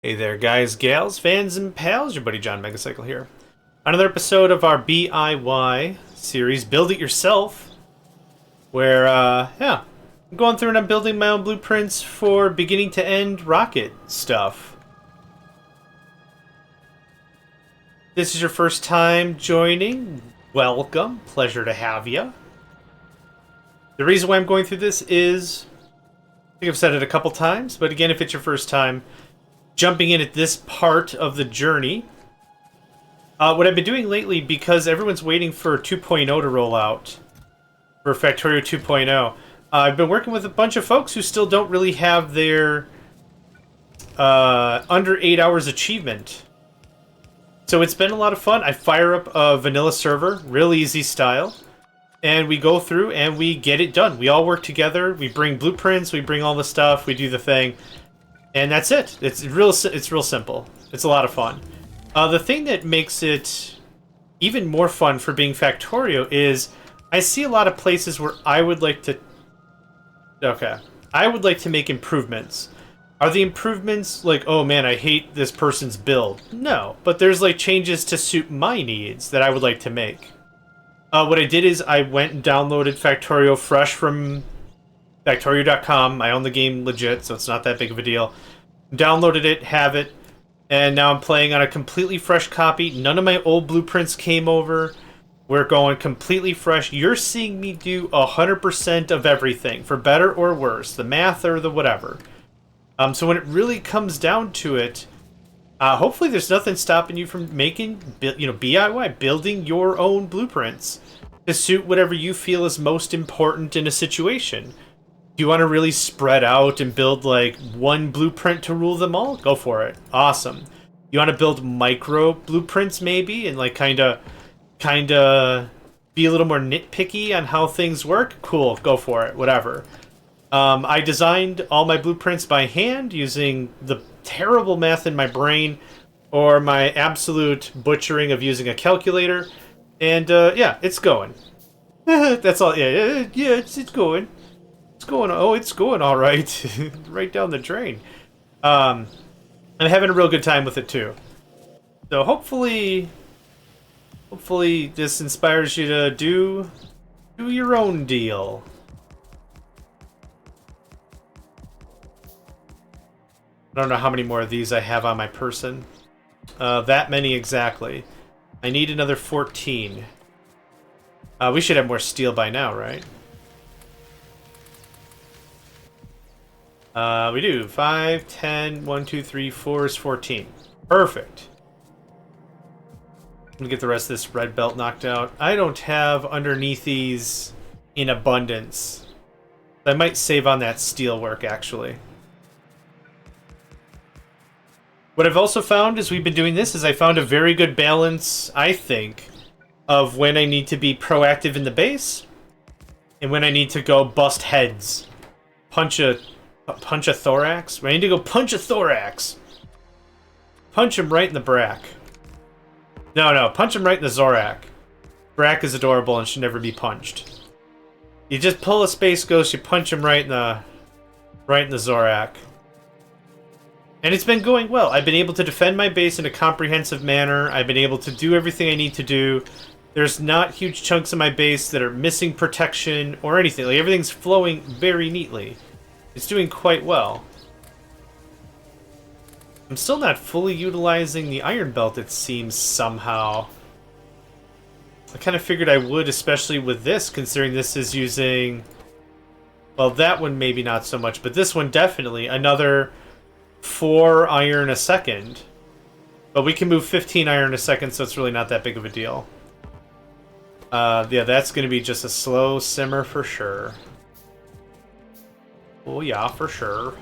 Hey there, guys, gals, fans, and pals. Your buddy JohnMegacycle here. Another episode of our BIY series, Build It Yourself, where, I'm going through and I'm building my own blueprints for beginning to end rocket stuff. This is your first time joining. Welcome. Pleasure to have you. The reason why I'm going through this is, I think I've said it a couple times, but again, if it's your first time jumping in at this part of the journey. What I've been doing lately, because everyone's waiting for 2.0 to roll out, for Factorio 2.0, I've been working with a bunch of folks who still don't really have their under 8 hours achievement. So it's been a lot of fun. I fire up a vanilla server, real easy style, and we go through and we get it done. We all work together, we bring blueprints, we bring all the stuff, we do the thing. And that's it. It's real simple. It's a lot of fun. The thing that makes it even more fun for being Factorio is I see a lot of places where I would like to... Okay. I would like to make improvements. Are the improvements like, oh man, I hate this person's build? No, but there's like changes to suit my needs that I would like to make. What I did is I went and downloaded Factorio fresh from Factorio.com. I own the game legit, so it's not that big of a deal. Downloaded it, have it, and now I'm playing on a completely fresh copy. None of my old blueprints came over. We're going completely fresh. You're seeing me do 100% of everything, for better or worse, the math or the whatever. So when it really comes down to it, hopefully there's nothing stopping you from making, BIY, building your own blueprints to suit whatever you feel is most important in a situation. Do you want to really spread out and build like one blueprint to rule them all? Go for it. Awesome. You want to build micro blueprints maybe and like kind of be a little more nitpicky on how things work? Cool, go for it. Whatever. I designed all my blueprints by hand using the terrible math in my brain or my absolute butchering of using a calculator. And yeah, it's going. That's all. Yeah, it's going. It's going all right. Right down the drain. I'm having a real good time with it too. So hopefully this inspires you to do your own deal. I don't know how many more of these I have on my person. That many exactly. I need another 14. We should have more steel by now, right? We do. 5, 10, 1, 2, 3, 4 is 14. Perfect. I'm gonna get the rest of this red belt knocked out. I don't have underneath these in abundance. I might save on that steel work, actually. What I've also found as we've been doing this is I found a very good balance, I think, of when I need to be proactive in the base and when I need to go bust heads. Punch a thorax? I need to go punch a thorax. Punch him right in the brack. No, punch him right in the Zorak. Brack is adorable and should never be punched. You just pull a Space Ghost, you punch him right in the Zorak. And it's been going well. I've been able to defend my base in a comprehensive manner. I've been able to do everything I need to do. There's not huge chunks of my base that are missing protection or anything. Like, everything's flowing very neatly. It's doing quite well. I'm still not fully utilizing the iron belt, it seems, somehow. I kind of figured I would, especially with this, considering this is using... Well, that one maybe not so much, but this one definitely. Another 4 iron a second. But we can move 15 iron a second, so it's really not that big of a deal. Yeah, that's going to be just a slow simmer for sure. Oh yeah, for sure.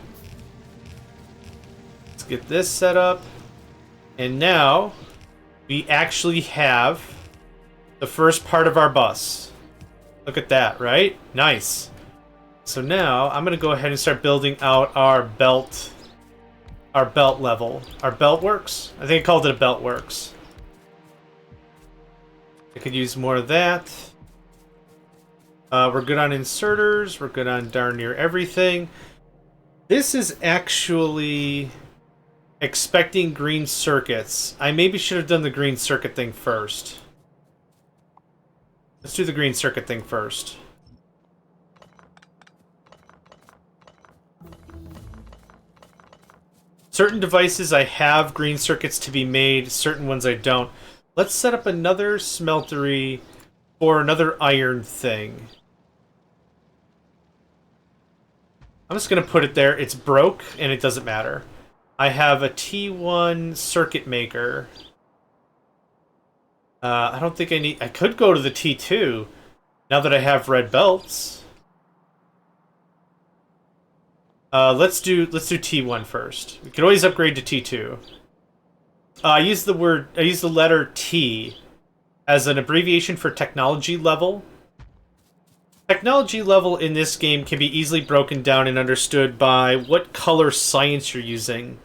Let's get this set up. And now, we actually have the first part of our bus. Look at that, right? Nice. So now, I'm going to go ahead and start building out our belt level. Our belt works? I think I called it a belt works. I could use more of that. We're good on inserters. We're good on darn near everything. This is actually Expecting green circuits. I maybe should have done the green circuit thing first. Let's do the green circuit thing first. Certain devices I have green circuits to be made, certain ones I don't. Let's set up another smeltery or another iron thing. I'm just going to put it there. It's broke, and it doesn't matter. I have a T1 circuit maker. I don't think I need... I could go to the T2, now that I have red belts. Let's do T1 first. We can always upgrade to T2. I use the letter T as an abbreviation for technology level. Technology level in this game can be easily broken down and understood by what color science you're using.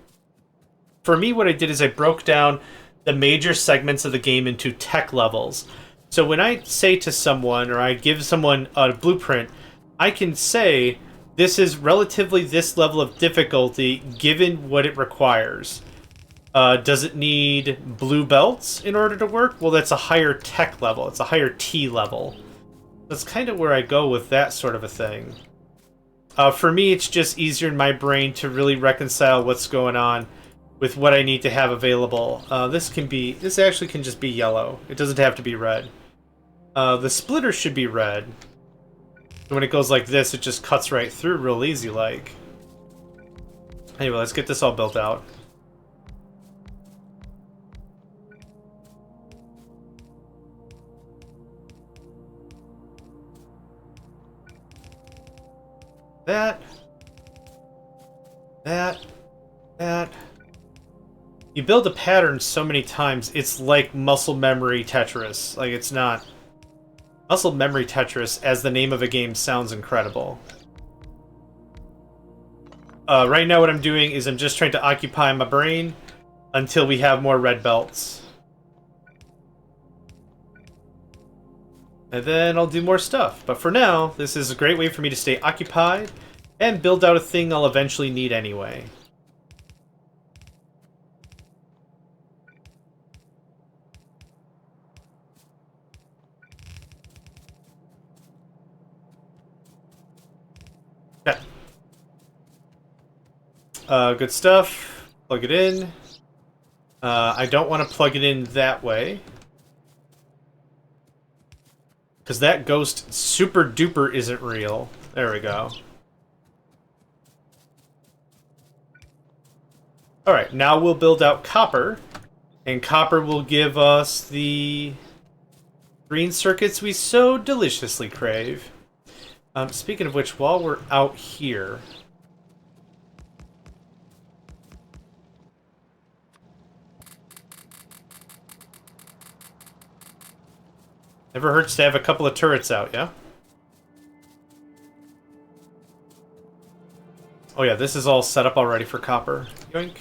For me, what I did is I broke down the major segments of the game into tech levels. So when I say to someone, or I give someone a blueprint, I can say, this is relatively this level of difficulty given what it requires. Does it need blue belts in order to work? Well, that's a higher tech level. It's a higher T level. That's kind of where I go with that sort of a thing. For me, it's just easier in my brain to really reconcile what's going on with what I need to have available. This actually can just be yellow. It doesn't have to be red. The splitter should be red. When it goes like this, it just cuts right through real easy like. Anyway, let's get this all built out. That. You build a pattern so many times, it's like muscle memory Tetris. Like, it's not... Muscle memory Tetris, as the name of a game, sounds incredible. Right now what I'm doing is I'm just trying to occupy my brain until we have more red belts. And then I'll do more stuff. But for now, this is a great way for me to stay occupied and build out a thing I'll eventually need anyway. Okay. Good stuff. Plug it in. I don't want to plug it in that way, because that ghost super duper isn't real. There we go. Alright, now we'll build out copper, and copper will give us the green circuits we so deliciously crave. Speaking of which, while we're out here... Never hurts to have a couple of turrets out, yeah? Oh yeah, this is all set up already for copper. Yoink.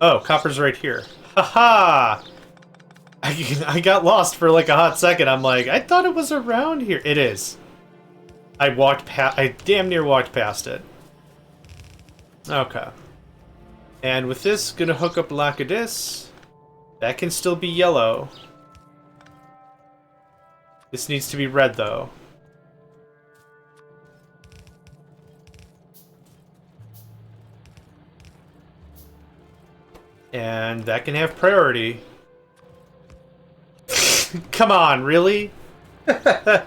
Oh, copper's right here. Haha! I got lost for like a hot second. I'm like, I thought it was around here. It is. I damn near walked past it. Okay. And with this, gonna hook up like this. That can still be yellow. This needs to be red though. And that can have priority. Come on, really? Yeah,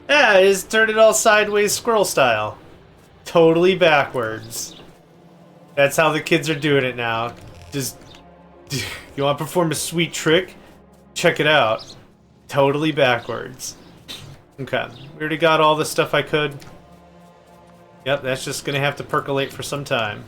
just turn it all sideways squirrel style. Totally backwards. That's how the kids are doing it now. Just... You want to perform a sweet trick? Check it out. Totally backwards. Okay. We already got all the stuff I could. Yep, that's just gonna have to percolate for some time.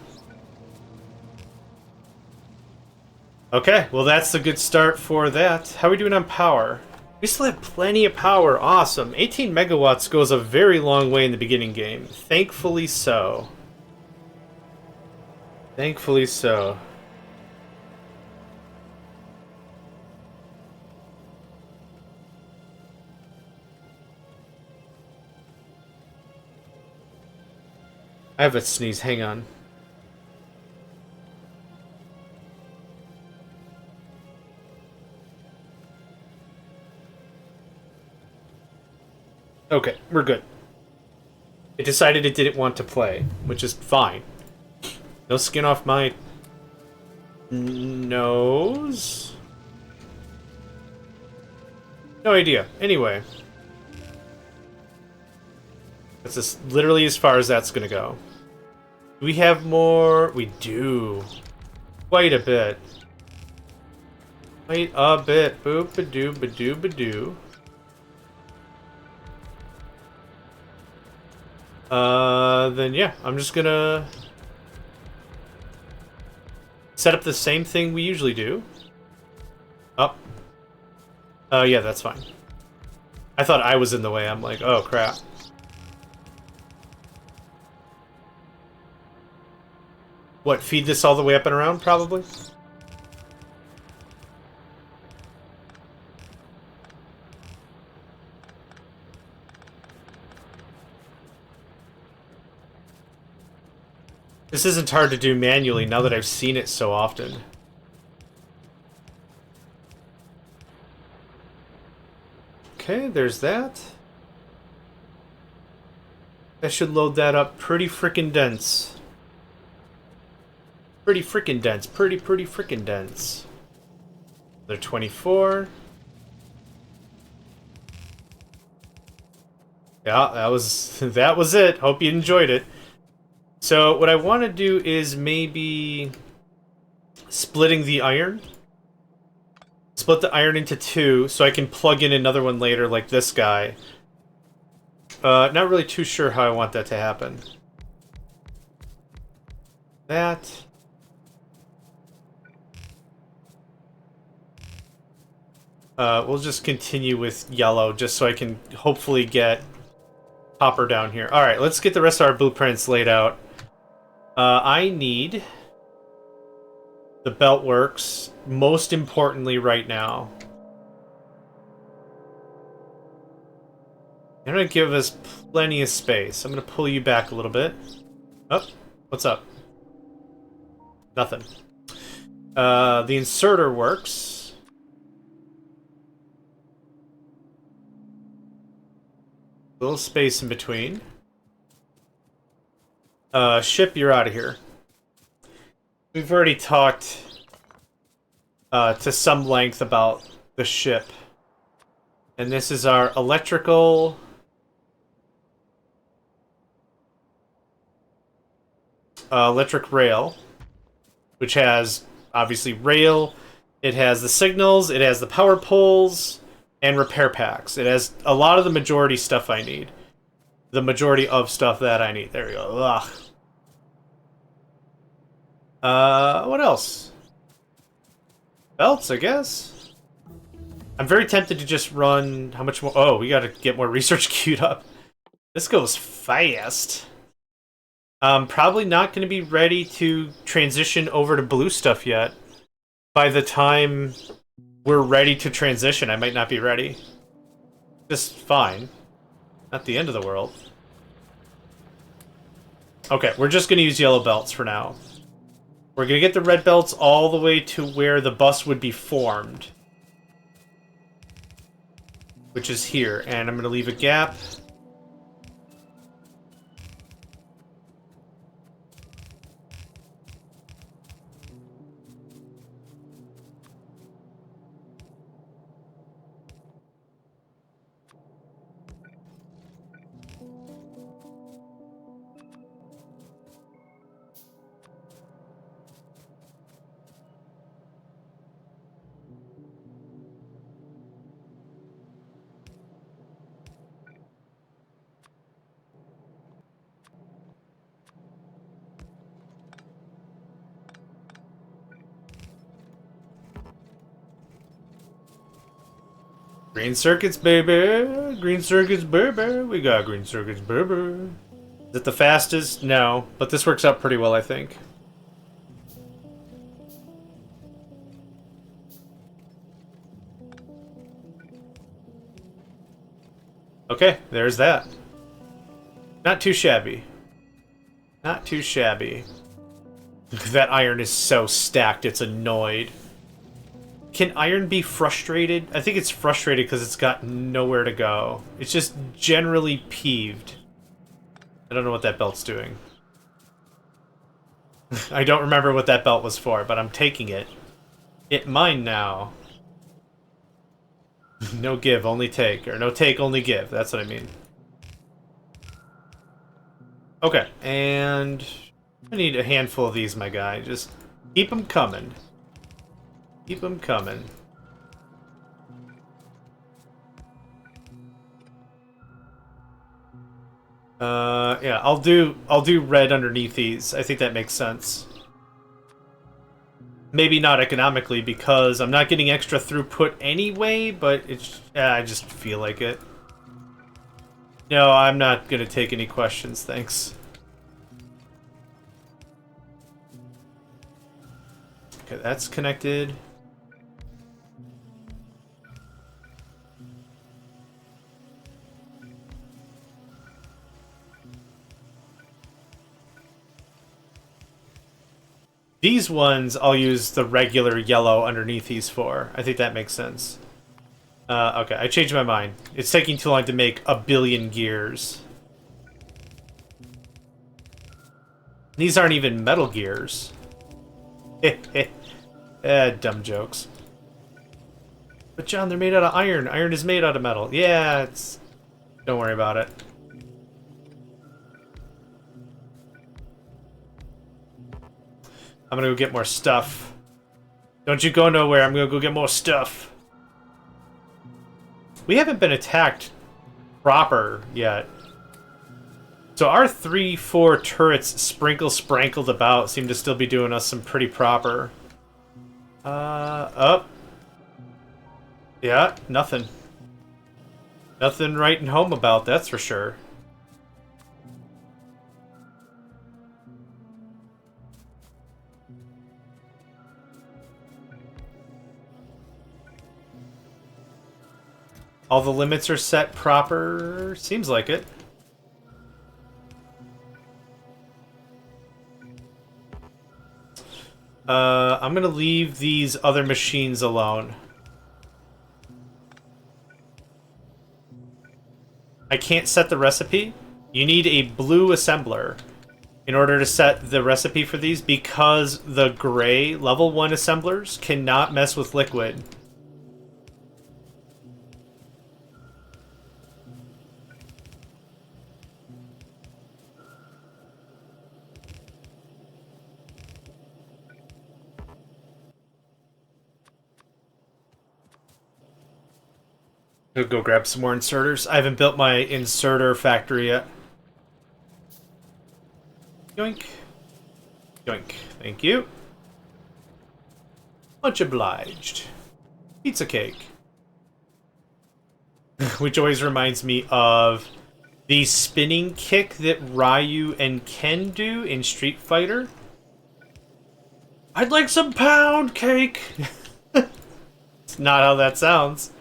Okay, well that's a good start for that. How are we doing on power? We still have plenty of power. Awesome. 18 megawatts goes a very long way in the beginning game. Thankfully so. Thankfully so. I have a sneeze, hang on. Okay, we're good. It decided it didn't want to play, which is fine. No skin off my nose? No idea. Anyway. That's just literally as far as that's gonna go. Do we have more? We do. Quite a bit. Quite a bit. Boop-a-doo, ba-doo, ba-doo. Then yeah, I'm just gonna set up the same thing we usually do. Oh. Yeah, that's fine. I thought I was in the way. I'm like, oh crap. What, feed this all the way up and around, probably? This isn't hard to do manually now that I've seen it so often. Okay, there's that. That should load that up pretty frickin' dense. Pretty frickin' dense. Pretty frickin' dense. They're 24. Yeah, that was it. Hope you enjoyed it. So what I want to do is maybe splitting the iron. Split the iron into two so I can plug in another one later like this guy. Not really too sure how I want that to happen. That. We'll just continue with yellow just so I can hopefully get copper down here. Alright, let's get the rest of our blueprints laid out. I need the belt works, most importantly right now. They're going to give us plenty of space. I'm going to pull you back a little bit. Oh, what's up? Nothing. The inserter works. A little space in between. Ship, you're out of here. We've already talked to some length about the ship. And this is our electric rail, which has, obviously, rail. It has the signals, it has the power poles, and repair packs. It has a lot of the majority stuff I need. The majority of stuff that I need. There we go. Ugh. What else? Belts, I guess? I'm very tempted to just run... How much more? Oh, we gotta get more research queued up. This goes fast. Probably not going to be ready to transition over to blue stuff yet. By the time we're ready to transition, I might not be ready. Just fine. Not the end of the world. Okay, we're just going to use yellow belts for now. We're going to get the red belts all the way to where the bus would be formed. Which is here. And I'm going to leave a gap. Green circuits, baby! Green circuits, baby! We got green circuits, baby! Is it the fastest? No, but this works out pretty well, I think. Okay, there's that. Not too shabby. Not too shabby. That iron is so stacked, it's annoyed. Can iron be frustrated? I think it's frustrated because it's got nowhere to go. It's just generally peeved. I don't know what that belt's doing. I don't remember what that belt was for, but I'm taking it. It mine now. No give, only take. Or no take, only give. That's what I mean. Okay, and I need a handful of these, my guy. Just keep them coming. Keep them coming. Yeah, I'll do red underneath these. I think that makes sense. Maybe not economically because I'm not getting extra throughput anyway, but it's I just feel like it. No, I'm not gonna take any questions, thanks. Okay, that's connected. These ones, I'll use the regular yellow underneath these for. I think that makes sense. Okay, I changed my mind. It's taking too long to make a billion gears. These aren't even metal gears. Dumb jokes. But John, they're made out of iron. Iron is made out of metal. Yeah, it's... Don't worry about it. I'm gonna go get more stuff. Don't you go nowhere, I'm gonna go get more stuff. We haven't been attacked proper yet. So our 3-4 turrets sprinkled about seem to still be doing us some pretty proper. Up. Yeah, nothing. Nothing writing home about, that's for sure. All the limits are set proper. Seems like it. I'm gonna leave these other machines alone. I can't set the recipe. You need a blue assembler in order to set the recipe for these because the gray level 1 assemblers cannot mess with liquid. I'll go grab some more inserters. I haven't built my inserter factory yet. Yoink. Yoink. Thank you. Much obliged. Pizza cake. Which always reminds me of the spinning kick that Ryu and Ken do in Street Fighter. I'd like some pound cake! It's not how that sounds.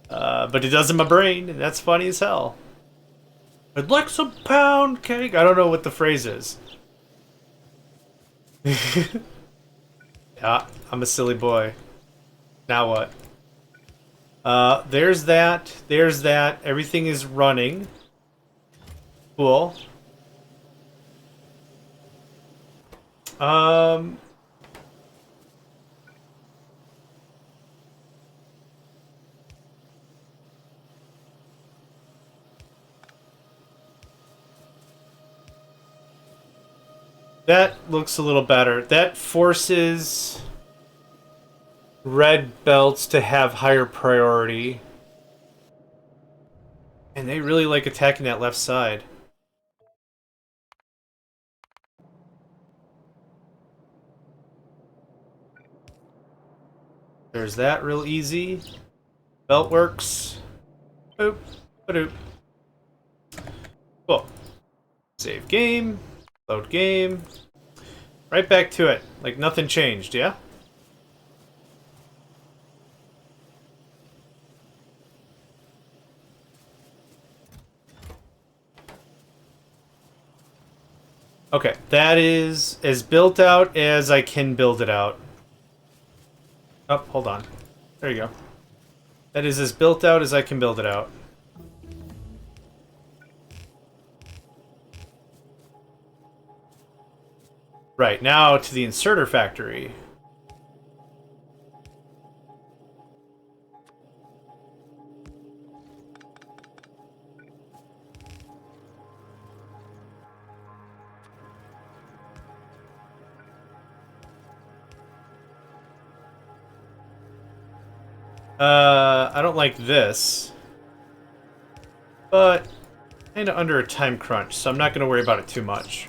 But it does in my brain, and that's funny as hell. I'd like some pound cake. I don't know what the phrase is. Yeah, I'm a silly boy. Now what? There's that. There's that. Everything is running. Cool. That looks a little better. That forces red belts to have higher priority. And they really like attacking that left side. There's that real easy. Belt works. Boop. Ba-doop. Cool. Save game. Load game. Right back to it. Like nothing changed, yeah? Okay, that is as built out as I can build it out. Oh, hold on. There you go. That is as built out as I can build it out. Right, now to the inserter factory. I don't like this. But kind of under a time crunch, so I'm not going to worry about it too much.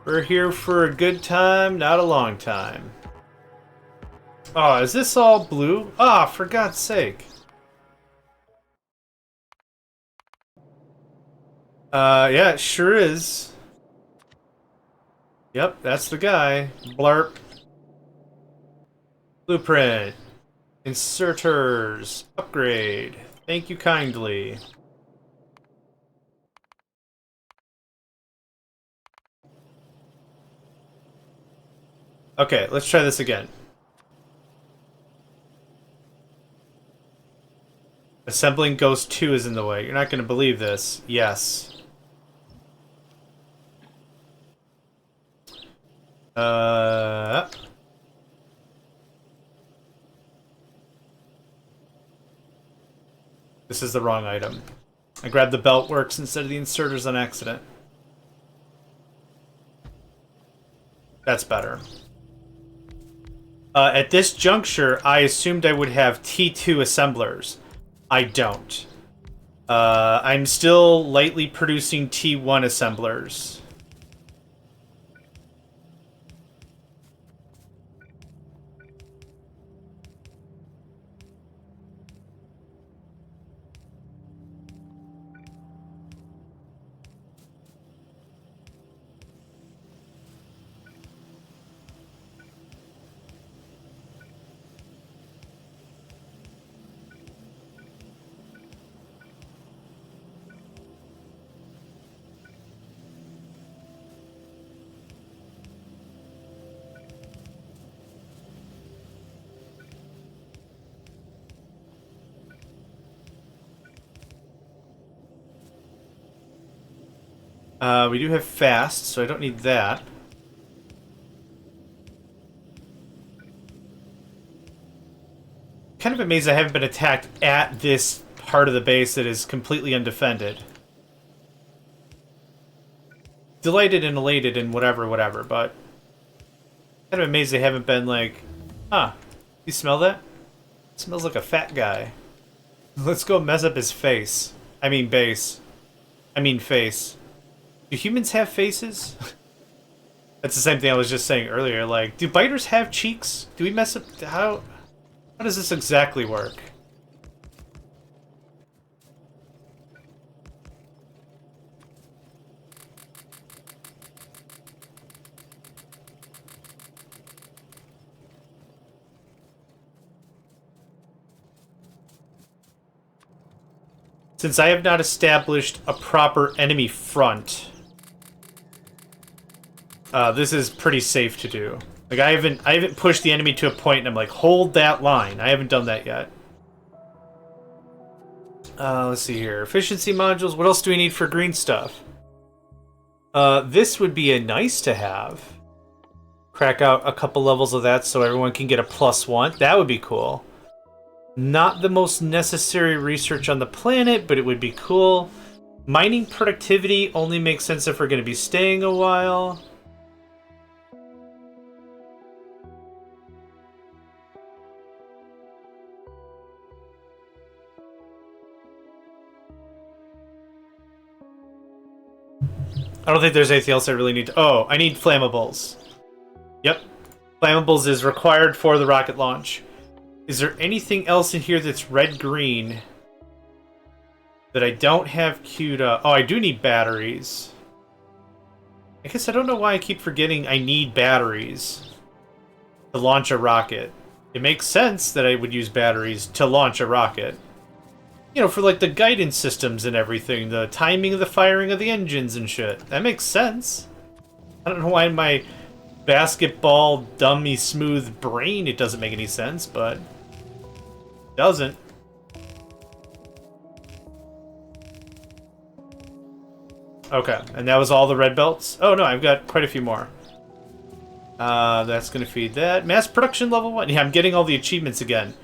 We're here for a good time, not a long time. Oh, is this all blue? Ah, for God's sake. Yeah, it sure is. Yep, that's the guy. Blarp. Blueprint. Inserters. Upgrade. Thank you kindly. Okay, let's try this again. Assembling Ghost 2 is in the way. You're not going to believe this. Yes. This is the wrong item. I grabbed the belt works instead of the inserters on accident. That's better. At this juncture, I assumed I would have T2 assemblers. I don't. I'm still lightly producing T1 assemblers. We do have fast, so I don't need that. Kind of amazed I haven't been attacked at this part of the base that is completely undefended. Delighted and elated and whatever, but kind of amazed they haven't been like, huh, you smell that? It smells like a fat guy. Let's go mess up his face. I mean base. I mean face. Do humans have faces? That's the same thing I was just saying earlier. Like, do biters have cheeks? Do we mess up? How does this exactly work? Since I have not established a proper enemy front, this is pretty safe to do. Like I haven't pushed the enemy to a point and I'm like, hold that line. I haven't done that yet. Let's see here. Efficiency modules. What else do we need for green stuff? This would be a nice to have. Crack out a couple levels of that so everyone can get a +1. That would be cool. Not the most necessary research on the planet, but it would be cool. Mining productivity only makes sense if we're going to be staying a while. I don't think there's anything else I really need to... Oh, I need flammables. Yep. Flammables is required for the rocket launch. Is there anything else in here that's red-green that I don't have queued up? Oh, I do need batteries. I guess I don't know why I keep forgetting I need batteries to launch a rocket. It makes sense that I would use batteries to launch a rocket. You know, for like the guidance systems and everything, the timing of the firing of the engines and shit. That makes sense. I don't know why my basketball dummy smooth brain it doesn't make any sense, but it doesn't. Okay, and that was all the red belts? Oh no, I've got quite a few more. That's gonna feed that. Mass production level 1. Yeah, I'm getting all the achievements again.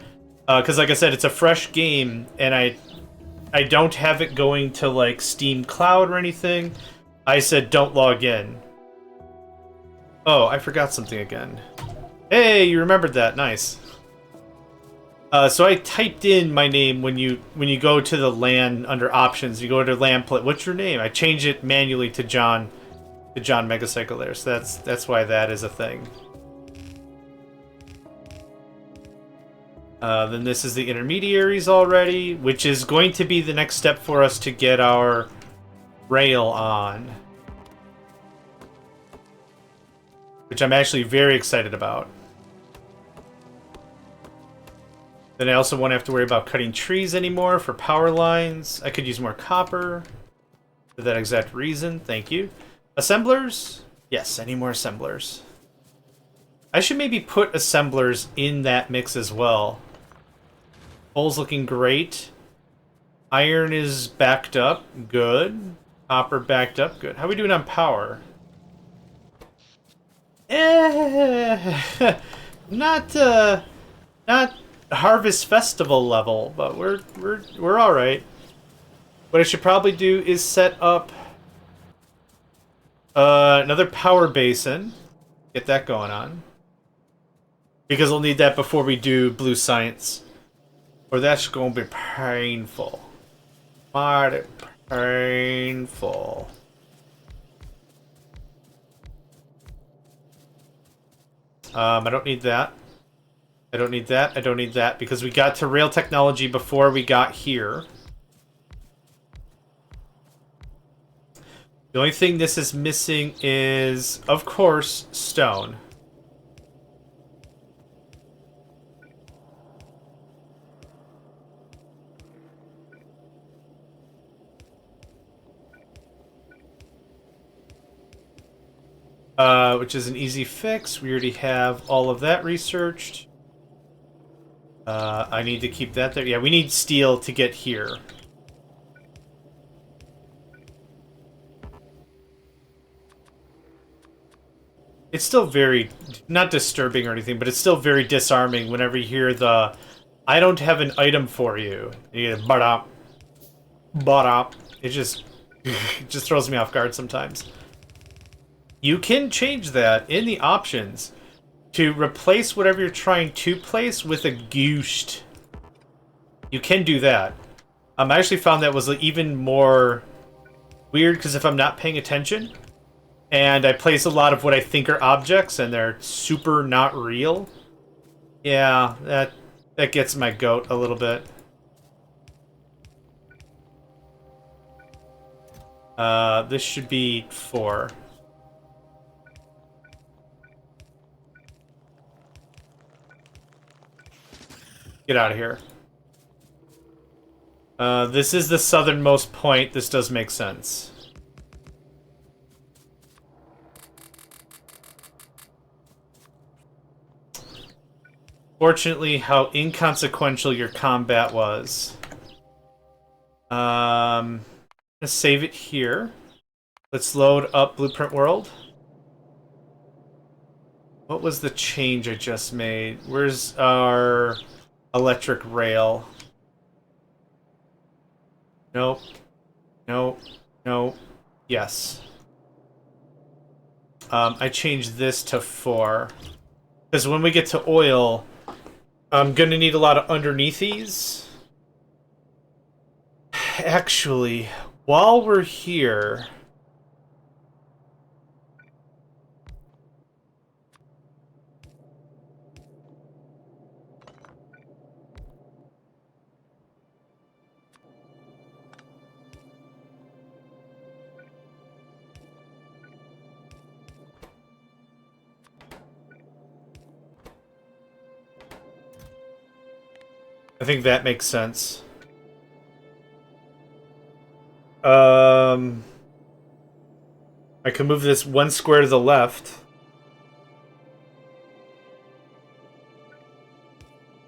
Because like I said, it's a fresh game, and I don't have it going to like Steam Cloud or anything. I said don't log in. Oh, I forgot something again. Hey, you remembered that. Nice. So I typed in my name when you go to the LAN under options. You go to LAN play. What's your name? I changed it manually to JohnMegacycle there. So that's why that is a thing. Then this is the intermediaries already, which is going to be the next step for us to get our rail on. Which I'm actually very excited about. Then I also won't have to worry about cutting trees anymore for power lines. I could use more copper for that exact reason. Thank you. Assemblers? Yes, I need more assemblers. I should maybe put assemblers in that mix as well. Coal's looking great. Iron is backed up. Good. Copper backed up. Good. How are we doing on power? Not Harvest Festival level, but we're all right. What I should probably do is set up another power basin. Get that going on. Because we'll need that before we do blue science. Or that's going to be painful. Mighty painful. I don't need that. I don't need that. I don't need that. Because we got to rail technology before we got here. The only thing this is missing is, of course, stone. Which is an easy fix. We already have all of that researched. I need to keep that there. Yeah, we need steel to get here. It's still very, not disturbing or anything, but it's still very disarming whenever you hear the, I don't have an item for you. You get but it just, it just throws me off guard sometimes. You can change that in the options to replace whatever you're trying to place with a ghost. You can do that. I actually found that was even more weird because if I'm not paying attention and I place a lot of what I think are objects and they're super not real, yeah, that gets my goat a little bit. This should be 4. Get out of here. This is the southernmost point. This does make sense. Fortunately, how inconsequential your combat was. Let's save it here. Let's load up Blueprint World. What was the change I just made? Where's our electric rail? Nope. Nope. Nope. Yes. I changed this to 4. Because when we get to oil, I'm going to need a lot of underneathies. Actually, while we're here... I think that makes sense. I can move this 1 square to the left.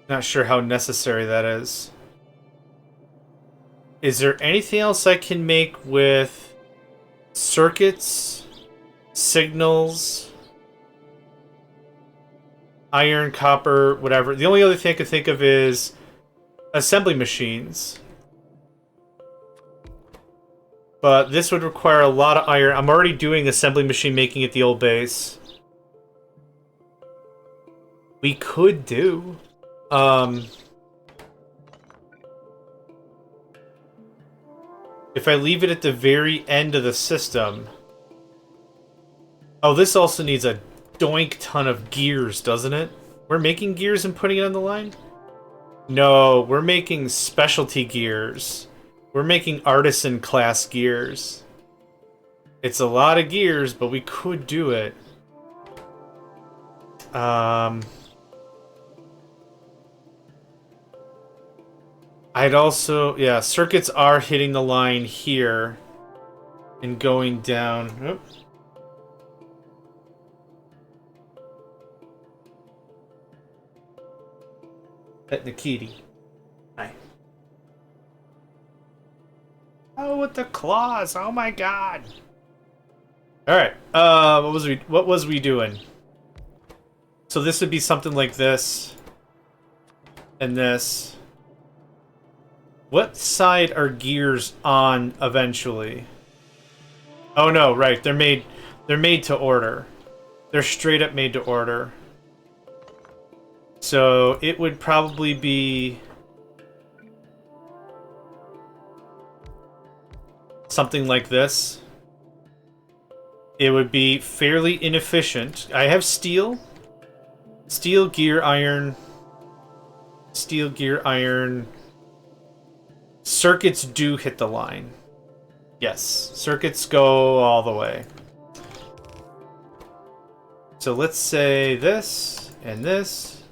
Not sure how necessary that is. Is there anything else I can make with circuits, signals, iron, copper, whatever? The only other thing I could think of is assembly machines. But this would require a lot of iron. I'm already doing assembly machine making at the old base. We could do... if I leave it at the very end of the system... Oh, this also needs a doink ton of gears, doesn't it? We're making gears and putting it on the line? No, we're making specialty gears. We're making artisan class gears. It's a lot of gears, but we could do it. I'd also... Yeah, circuits are hitting the line here. And going down... Oop. Pet the kitty. Hi. Oh, with the claws! Oh my god! Alright, what was we doing? So this would be something like this. And this. What side are gears on eventually? Oh no, right, they're made to order. They're straight up made to order. So it would probably be something like this. It would be fairly inefficient. I have steel. Steel, gear, iron. Steel, gear, iron. Circuits do hit the line. Yes, circuits go all the way. So let's say this, and this,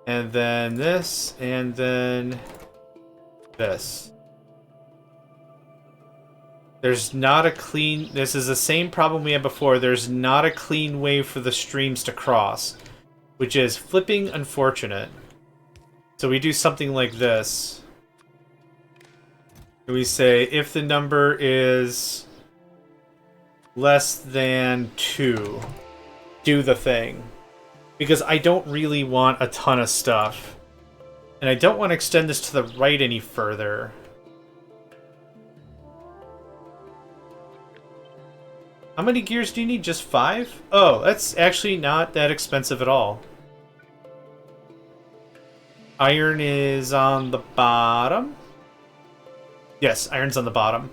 and then this, and then this. There's not a clean... This is the same problem we had before. There's not a clean way for the streams to cross, which is flipping unfortunate. So we do something like this. We say if the number is less than 2, do the thing. Because I don't really want a ton of stuff. And I don't want to extend this to the right any further. How many gears do you need? Just 5? Oh, that's actually not that expensive at all. Iron is on the bottom. Yes, iron's on the bottom.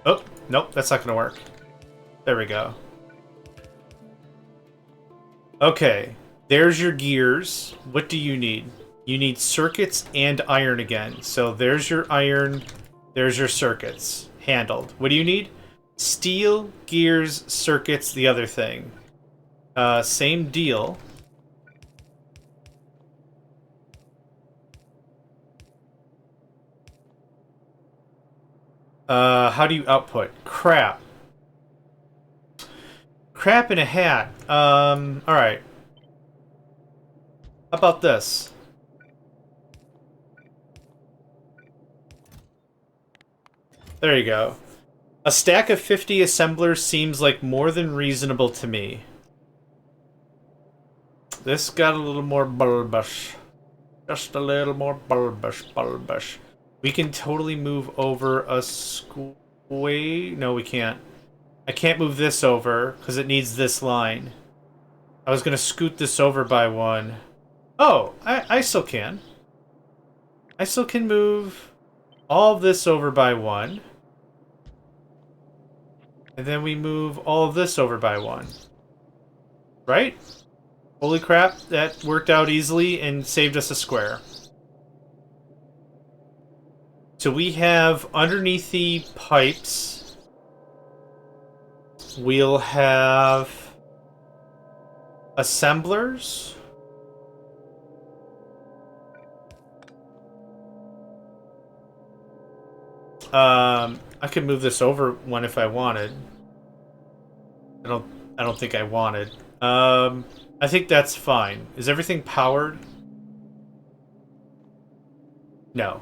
Oh, nope, that's not going to work. There we go. Okay, there's your gears. What do you need? You need circuits and iron again. So there's your iron, there's your circuits. Handled. What do you need? Steel, gears, circuits, the other thing. Same deal. How do you output? Crap. Crap in a hat. Alright. How about this? There you go. A stack of 50 assemblers seems like more than reasonable to me. This got a little more bulbous. Just a little more bulbous. We can totally move over a square... No, we can't. I can't move this over, because it needs this line. I was going to scoot this over by 1. Oh, I still can. I still can move all of this over by 1. And then we move all of this over by 1. Right? Holy crap, that worked out easily and saved us a square. So we have underneath the pipes, we'll have Assemblers. I could move this over one if I wanted. I don't think I wanted. I think that's fine. Is everything powered? No.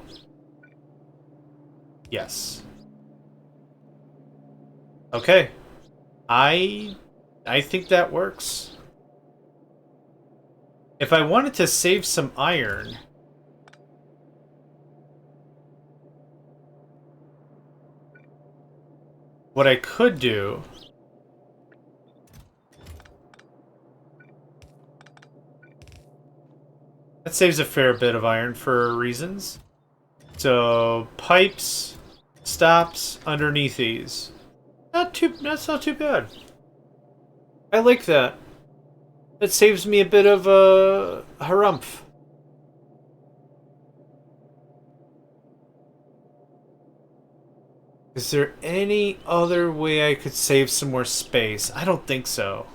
Yes. Okay. I think that works. If I wanted to save some iron, what I could do that saves a fair bit of iron for reasons. So pipes, stops underneath these. That's not too bad. I like that. It saves me a bit of a harumph. Is there any other way I could save some more space? I don't think so.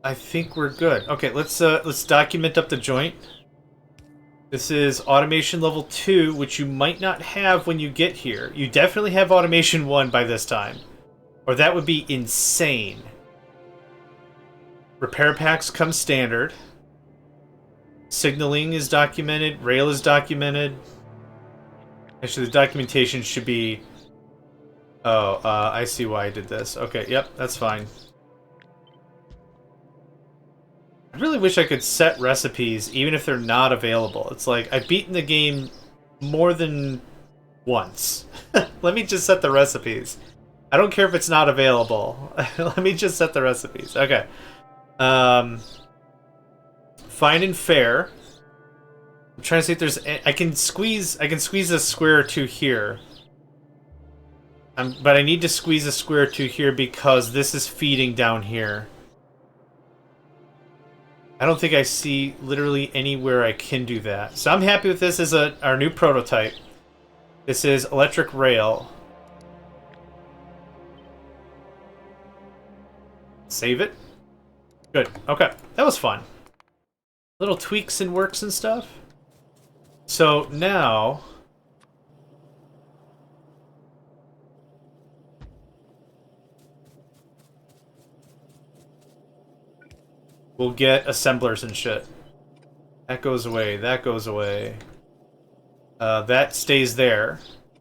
I think we're good. Okay, let's document up the joint. This is automation level 2, which you might not have when you get here. You definitely have automation 1 by this time. Or that would be insane. Repair packs come standard. Signaling is documented. Rail is documented. Actually, the documentation should be... Oh, I see why I did this. Okay, yep, that's fine. I really wish I could set recipes, even if they're not available. It's like, I've beaten the game more than once. Let me just set the recipes. I don't care if it's not available. Let me just set the recipes. Okay. Fine and fair. I'm trying to see if there's... I can squeeze a square or two here. But I need to squeeze a square or two here because this is feeding down here. I don't think I see literally anywhere I can do that. So I'm happy with this as our new prototype. This is electric rail. Save it. Good. Okay. That was fun. Little tweaks and works and stuff. So now... we'll get assemblers and shit. That goes away. That goes away. That stays there.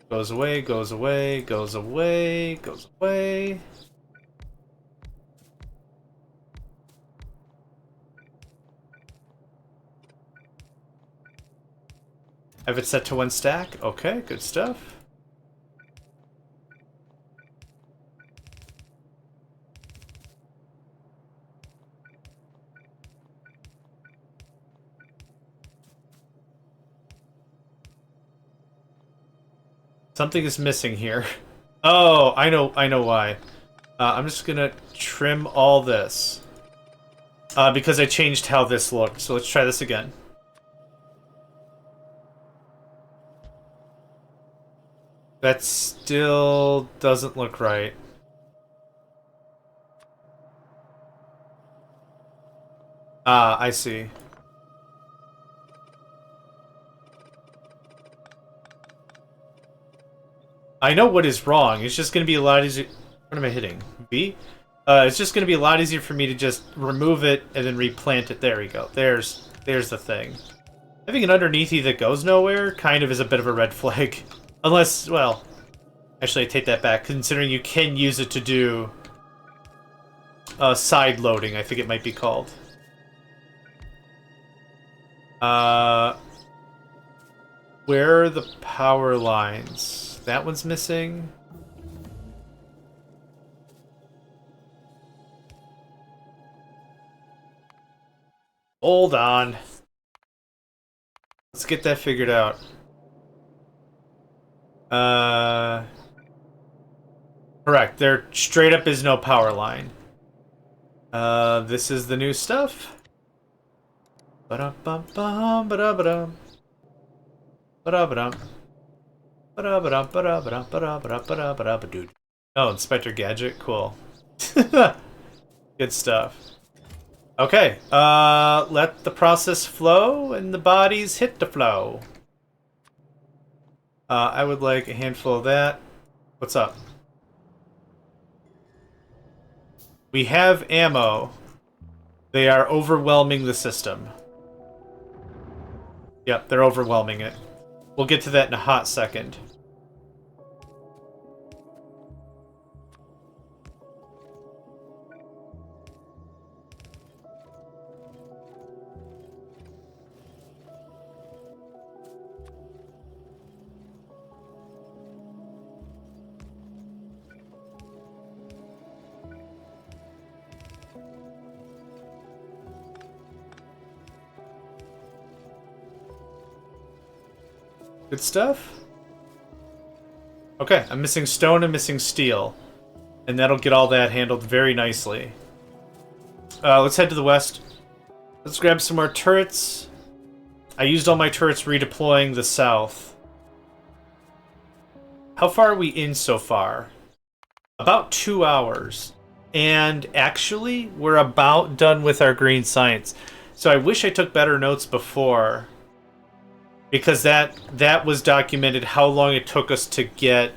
Goes away, goes away, goes away, goes away. Have it set to 1 stack. Okay, good stuff. Something is missing here. Oh, I know why. I'm just gonna trim all this. Because I changed how this looked. So let's try this again. That still doesn't look right. Ah, I see. I know what is wrong. It's just going to be a lot easier. What am I hitting? B? It's just going to be a lot easier for me to just remove it and then replant it. There we go. There's the thing. Having an underneathy that goes nowhere kind of is a bit of a red flag. Unless, well... Actually, I take that back, considering you can use it to do... side loading, I think it might be called. Where are the power lines? That one's missing. Hold on. Let's get that figured out. Correct. There straight up is no power line. This is the new stuff. Ba-dum-bum-bum, ba-da-ba-dum. Ba-da-ba-dum. Ba-da-ba-dum, ba-da-ba-dum, ba-da-ba-dum, ba-da-ba-dum, ba-da-ba-dum, dude. Oh, Inspector Gadget? Cool. Good stuff. Okay, let the process flow and the bodies hit the flow. I would like a handful of that. What's up? We have ammo. They are overwhelming the system. Yep, they're overwhelming it. We'll get to that in a hot second. Good stuff? Okay, I'm missing stone and missing steel. And that'll get all that handled very nicely. Let's head to the west. Let's grab some more turrets. I used all my turrets redeploying the south. How far are we in so far? About 2 hours. And actually, we're about done with our green science. So I wish I took better notes before. Because that was documented how long it took us to get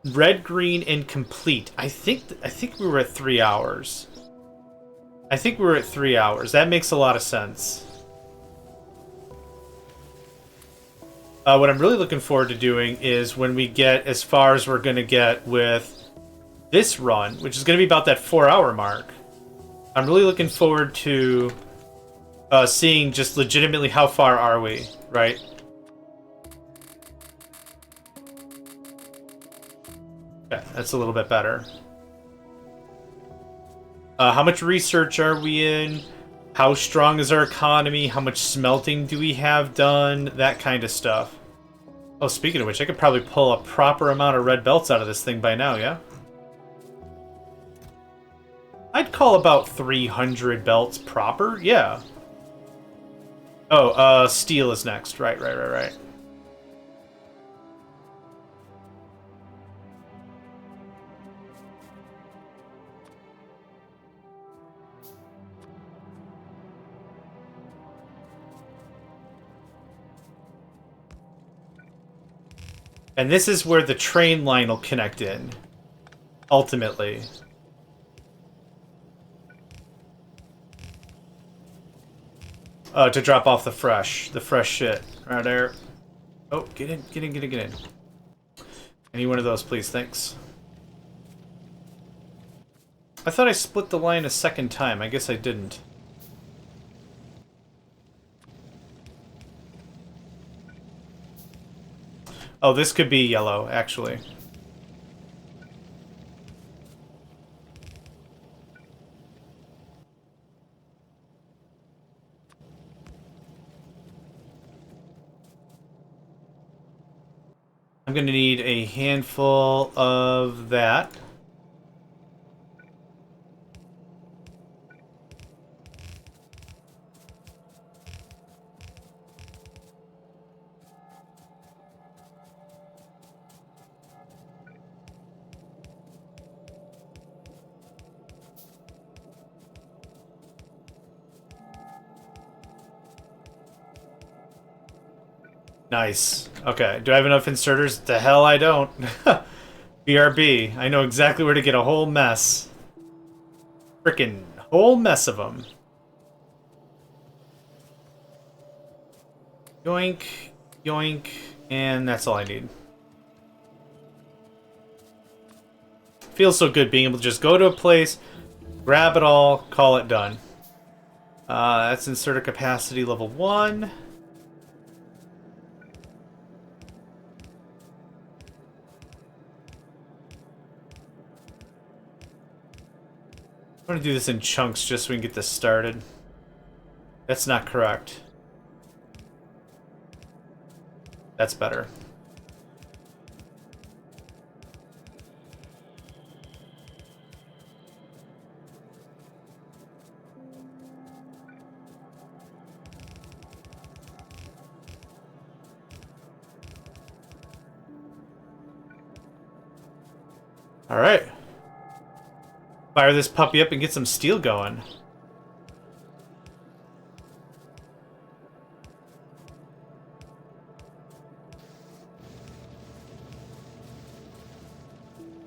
red, green, and complete. I think we were at 3 hours. I think we were at 3 hours. That makes a lot of sense. What I'm really looking forward to doing is when we get as far as we're going to get with this run, which is going to be about that 4-hour mark. I'm really looking forward to seeing just legitimately how far are we, right? Okay, that's a little bit better. How much research are we in? How strong is our economy? How much smelting do we have done? That kind of stuff. Oh, speaking of which, I could probably pull a proper amount of red belts out of this thing by now, yeah? I'd call about 300 belts proper, yeah. Oh, steel is next. Right. And this is where the train line will connect in. Ultimately. To drop off the fresh shit. Right there. Oh, get in. Any one of those, please, thanks. I thought I split the line a second time. I guess I didn't. Oh, this could be yellow, actually. I'm going to need a handful of that. Nice. Okay, do I have enough inserters? The hell I don't. BRB. I know exactly where to get a whole mess. Frickin' whole mess of them. Yoink, yoink, and that's all I need. Feels so good being able to just go to a place, grab it all, call it done. That's inserter capacity level 1. I'm gonna do this in chunks just so we can get this started. That's not correct. That's better. All right. Fire this puppy up and get some steel going.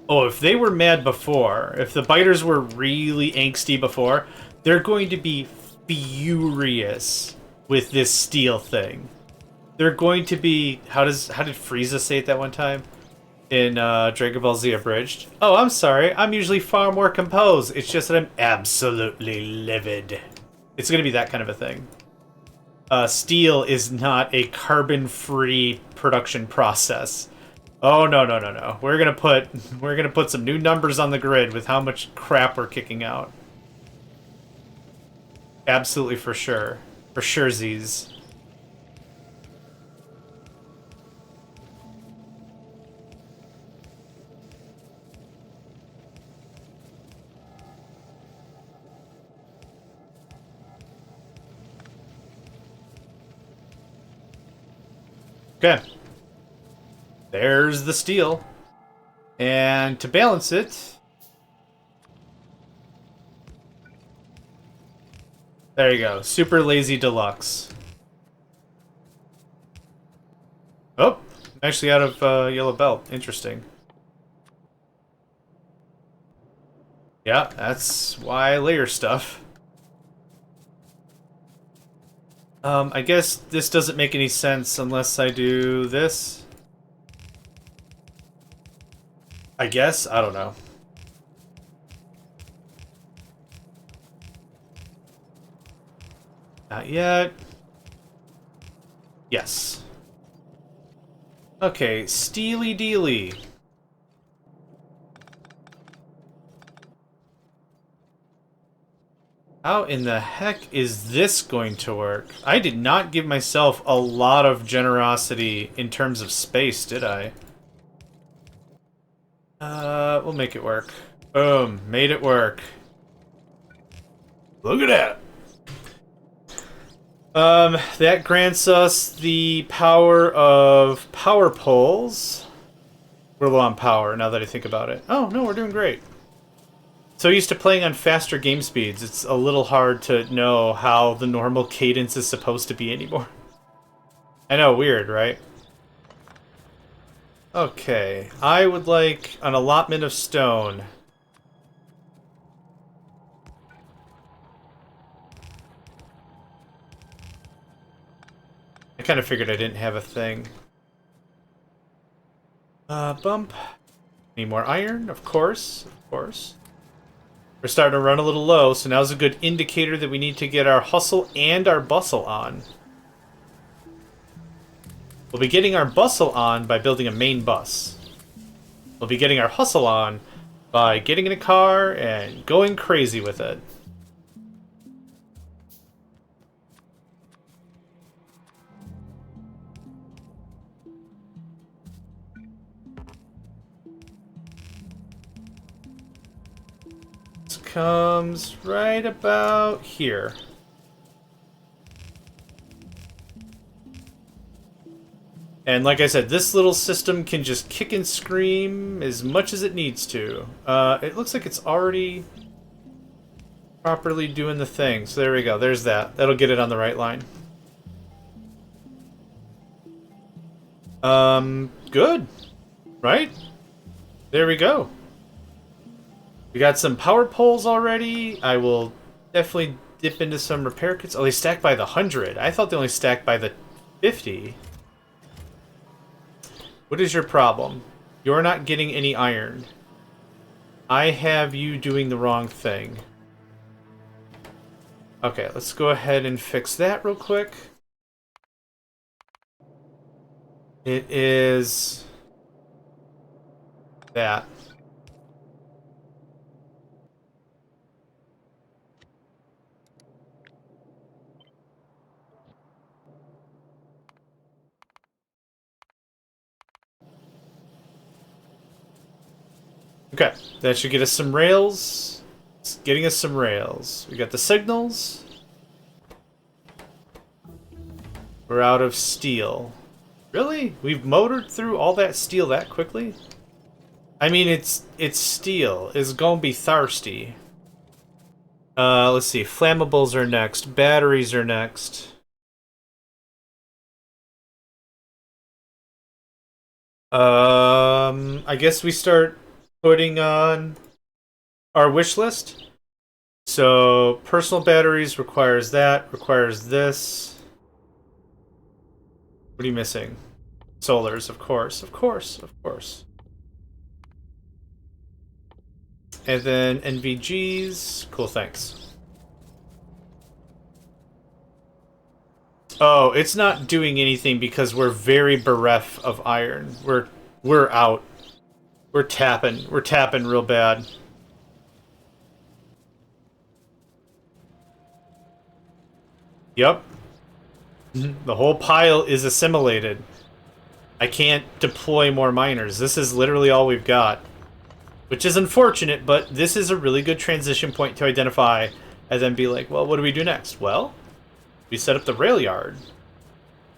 Oh, if they were mad before, if the biters were really angsty before, they're going to be furious with this steel thing. They're going to be... How did Frieza say it that one time? In Dragon Ball Z Abridged? Oh, I'm sorry. I'm usually far more composed. It's just that I'm absolutely livid. It's going to be that kind of a thing. Steel is not a carbon-free production process. Oh no no no no! We're gonna put some new numbers on the grid with how much crap we're kicking out. Absolutely for sure, Z's. Okay. There's the steel. And to balance it... There you go. Super Lazy Deluxe. Oh! I'm actually out of yellow belt. Interesting. Yeah, that's why I layer stuff. I guess this doesn't make any sense unless I do this. I guess? I don't know. Not yet. Yes. Okay, Steely Deely. How in the heck is this going to work? I did not give myself a lot of generosity in terms of space, did I? We'll make it work. Boom, made it work. Look at that! That grants us the power of power poles. We're low on power, now that I think about it. Oh, no, we're doing great. So used to playing on faster game speeds, it's a little hard to know how the normal cadence is supposed to be anymore. I know, weird, right? Okay, I would like an allotment of stone. I kind of figured I didn't have a thing. Bump. Need more iron, of course, of course. We're starting to run a little low, so now's a good indicator that we need to get our hustle and our bustle on. We'll be getting our bustle on by building a main bus. We'll be getting our hustle on by getting in a car and going crazy with it. This comes right about here. And like I said, this little system can just kick and scream as much as it needs to. It looks like it's already properly doing the thing. So there we go. There's that. That'll get it on the right line. Good. Right? There we go. We got some power poles already. I will definitely dip into some repair kits. Oh, they stack by the 100. I thought they only stacked by the 50. What is your problem? You're not getting any iron. I have you doing the wrong thing. Okay, let's go ahead and fix that real quick. It is... that. Okay, that should get us some rails. It's getting us some rails. We got the signals. We're out of steel. Really? We've motored through all that steel that quickly? I mean, it's steel. It's gonna be thirsty. Let's see. Flammables are next. Batteries are next. I guess we start putting on our wish list. So, personal batteries requires that, requires this. What are you missing? Solars, of course, of course, of course. And then NVGs. Cool, thanks. Oh, it's not doing anything because we're very bereft of iron. We're out. We're tapping. We're tapping real bad. Yep. The whole pile is assimilated. I can't deploy more miners. This is literally all we've got. Which is unfortunate, but this is a really good transition point to identify and then be like, well, what do we do next? Well, we set up the rail yard.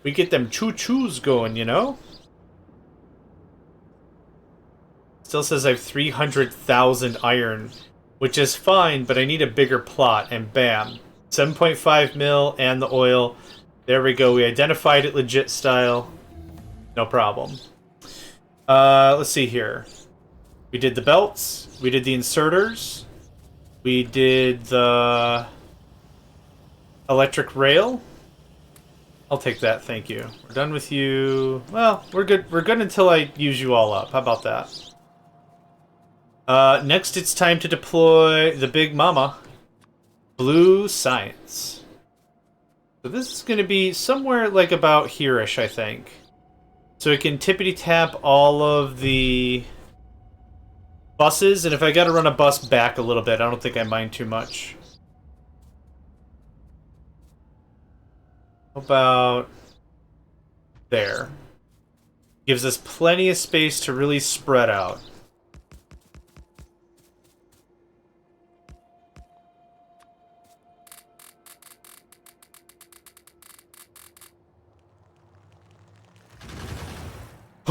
We get them choo-choos going, you know? Still says I have 300,000 iron, which is fine, but I need a bigger plot, and bam. 7.5 mil and the oil. There we go. We identified it legit style. No problem. Let's see here. We did the belts. We did the inserters. We did the electric rail. I'll take that, thank you. We're done with you. Well, we're good. We're good until I use you all up. How about that? Next, it's time to deploy the big mama. Blue science. So this is going to be somewhere like about here-ish, I think. So it can tippity-tap all of the buses, and if I got to run a bus back a little bit, I don't think I mind too much. How about there? Gives us plenty of space to really spread out.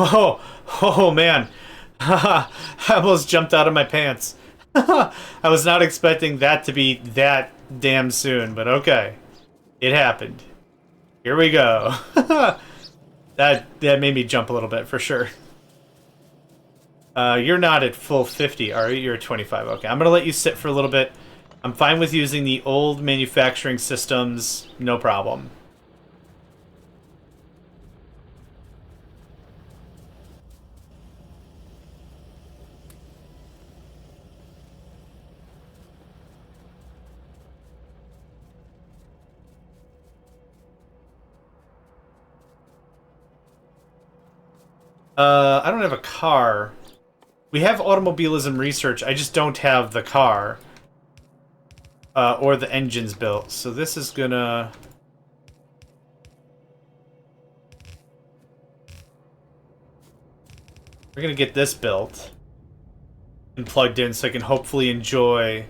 Oh man. I almost jumped out of my pants. I was not expecting that to be that damn soon, but okay. It happened. Here we go. That made me jump a little bit, for sure. You're not at full 50, are you? You're at 25. Okay, I'm gonna let you sit for a little bit. I'm fine with using the old manufacturing systems. No problem. I don't have a car. We have automobilism research, I just don't have the car. Or the engines built. So this is gonna... We're gonna get this built. And plugged in so I can hopefully enjoy...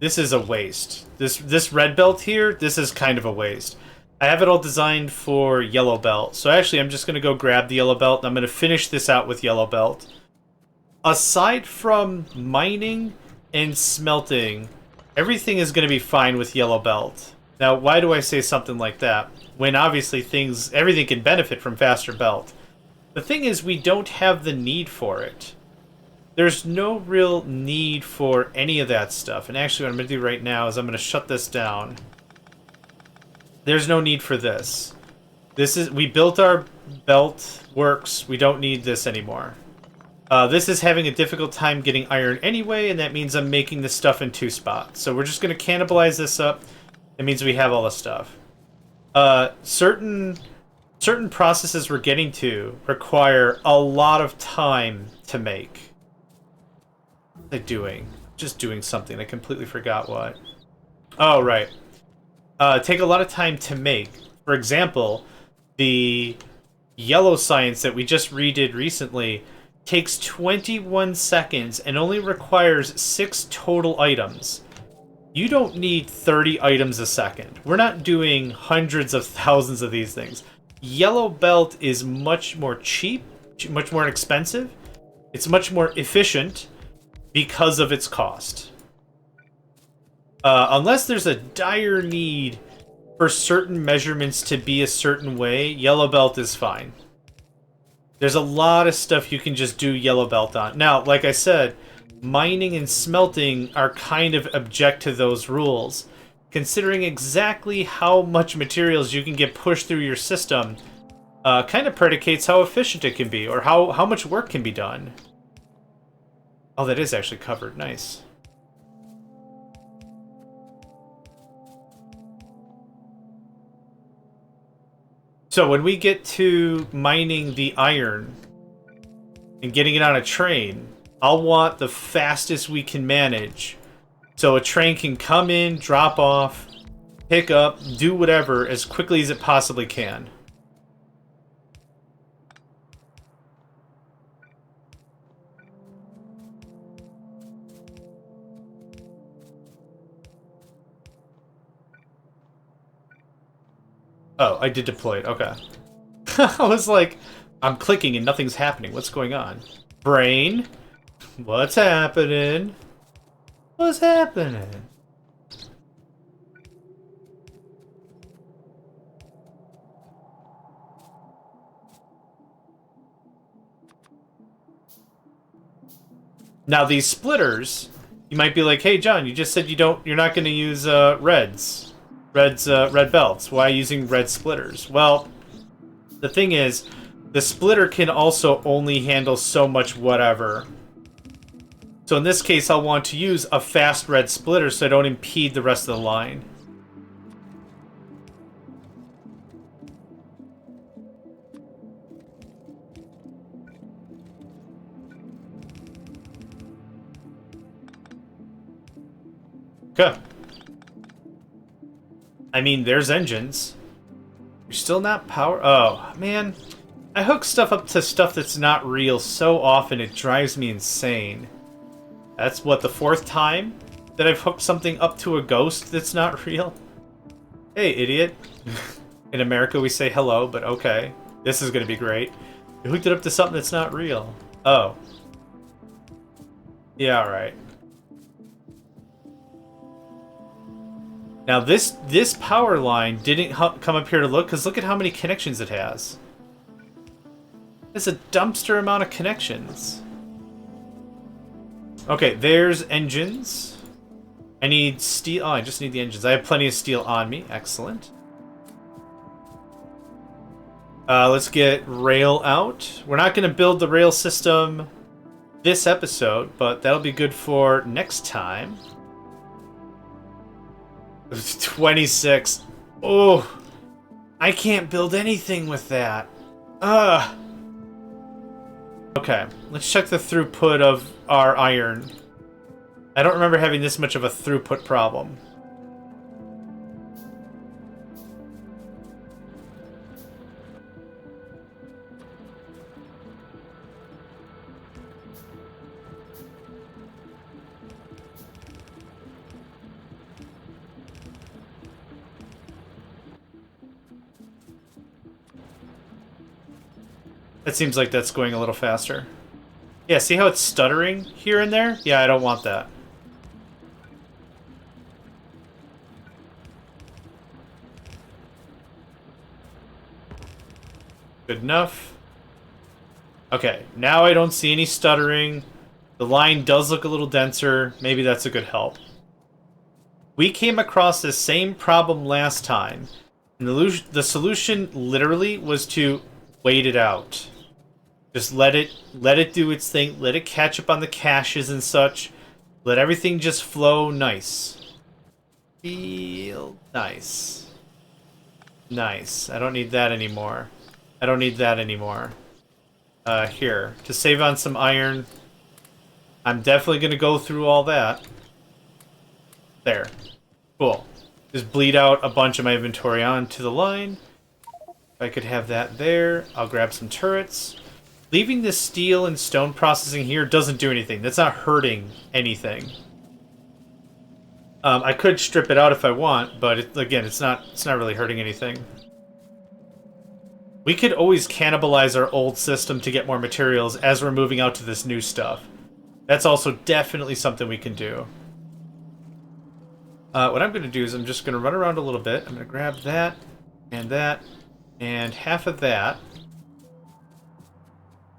This is a waste. This red belt here, this is kind of a waste. I have it all designed for yellow belt. So actually, I'm just going to go grab the yellow belt, and I'm going to finish this out with yellow belt. Aside from mining and smelting, everything is going to be fine with yellow belt. Now, why do I say something like that? When obviously everything can benefit from faster belt. The thing is, we don't have the need for it. There's no real need for any of that stuff. And actually, what I'm going to do right now is I'm going to shut this down. There's no need for this. We built our belt works. We don't need this anymore. This is having a difficult time getting iron anyway, and that means I'm making this stuff in 2 spots. So we're just going to cannibalize this up. It means we have all the stuff. Certain processes we're getting to require a lot of time to make. What am I doing? Just doing something. I completely forgot what. Oh, right. Take a lot of time to make. For example, the yellow science that we just redid recently takes 21 seconds and only requires 6 total items. You don't need 30 items a second. We're not doing hundreds of thousands of these things. Yellow belt is much more cheap much more inexpensive. It's much more efficient because of its cost. Unless there's a dire need for certain measurements to be a certain way, yellow belt is fine. There's a lot of stuff you can just do yellow belt on. Now, like I said, mining and smelting are kind of object to those rules. Considering exactly how much materials you can get pushed through your system kind of predicates how efficient it can be, or how much work can be done. Oh, that is actually covered. Nice. So when we get to mining the iron and getting it on a train, I'll want the fastest we can manage. So a train can come in, drop off, pick up, do whatever as quickly as it possibly can. Oh, I did deploy it. Okay. I was like, I'm clicking and nothing's happening. What's going on? Brain? What's happening? What's happening? Now these splitters, you might be like, hey John, you just said you're not going to use red belts. Why using red splitters? Well, the thing is, the splitter can also only handle so much whatever. So in this case, I'll want to use a fast red splitter so I don't impede the rest of the line. Okay. I mean, there's engines. You're still not power... Oh, man. I hook stuff up to stuff that's not real so often it drives me insane. That's, what, the 4th time that I've hooked something up to a ghost that's not real? Hey, idiot. In America, we say hello, but okay. This is going to be great. You hooked it up to something that's not real. Oh. Yeah, alright. Now this power line didn't come up here to look, because look at how many connections it has. It's a dumpster amount of connections. Okay, there's engines. I need steel. Oh, I just need the engines. I have plenty of steel on me. Excellent. Let's get rail out. We're not going to build the rail system this episode, but that'll be good for next time. 26. Oh, I can't build anything with that. Ugh. Okay, let's check the throughput of our iron. I don't remember having this much of a throughput problem. It seems like that's going a little faster. Yeah, see how it's stuttering here and there? Yeah, I don't want that. Good enough. Okay, now I don't see any stuttering. The line does look a little denser. Maybe that's a good help. We came across the same problem last time. And the solution literally was to wait it out. Just let it do its thing. Let it catch up on the caches and such. Let everything just flow nice. Feel nice. Nice. I don't need that anymore. I don't need that anymore. Here. To save on some iron. I'm definitely going to go through all that. There. Cool. Just bleed out a bunch of my inventory onto the line. If I could have that there. I'll grab some turrets. Leaving the steel and stone processing here doesn't do anything. That's not hurting anything. I could strip it out if I want, but again, it's not really hurting anything. We could always cannibalize our old system to get more materials as we're moving out to this new stuff. That's also definitely something we can do. What I'm going to do is I'm just going to run around a little bit. I'm going to grab that, and half of that.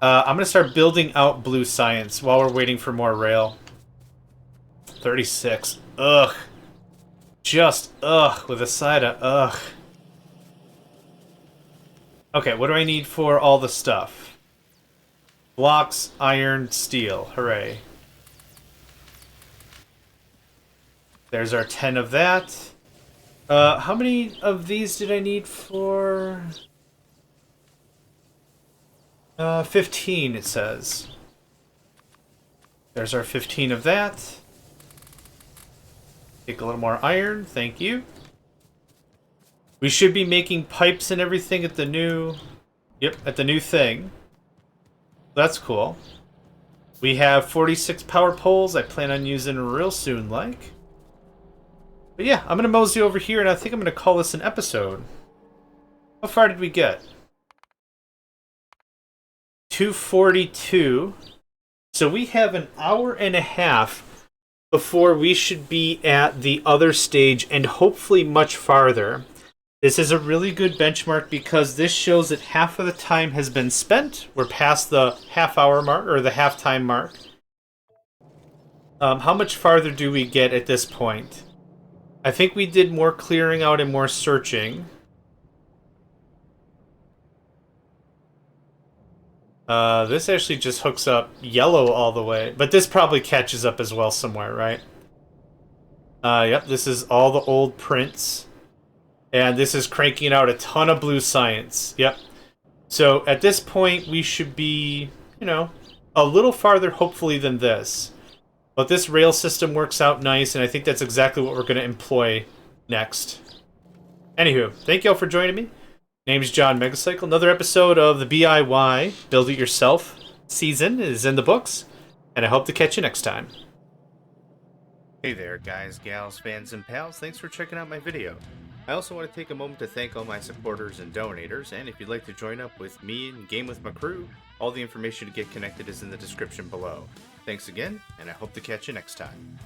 I'm going to start building out blue science while we're waiting for more rail. 36. Ugh. Just ugh with a side of ugh. Okay, what do I need for all the stuff? Blocks, iron, steel. Hooray. There's our 10 of that. How many of these did I need for... 15, it says. There's our 15 of that. Take a little more iron, thank you. We should be making pipes and everything at the new... Yep, at the new thing. That's cool. We have 46 power poles I plan on using real soon, like. But yeah, I'm going to mosey over here, and I think I'm going to call this an episode. How far did we get? 2:42. So we have an hour and a half before we should be at the other stage, and hopefully much farther. This is a really good benchmark because this shows that half of the time has been spent. We're past the half-hour mark, or the half-time mark. How much farther do we get at this point? I think we did more clearing out and more searching. This actually just hooks up yellow all the way. But this probably catches up as well somewhere, right? Yep, this is all the old prints. And this is cranking out a ton of blue science. Yep. So at this point, we should be, you know, a little farther, hopefully, than this. But this rail system works out nice, and I think that's exactly what we're going to employ next. Anywho, thank you all for joining me. Name's JohnMegacycle. Another episode of the BIY, Build It Yourself season is in the books, and I hope to catch you next time. Hey there, guys, gals, fans, and pals. Thanks for checking out my video. I also want to take a moment to thank all my supporters and donators, and if you'd like to join up with me and game with my crew, all the information to get connected is in the description below. Thanks again, and I hope to catch you next time.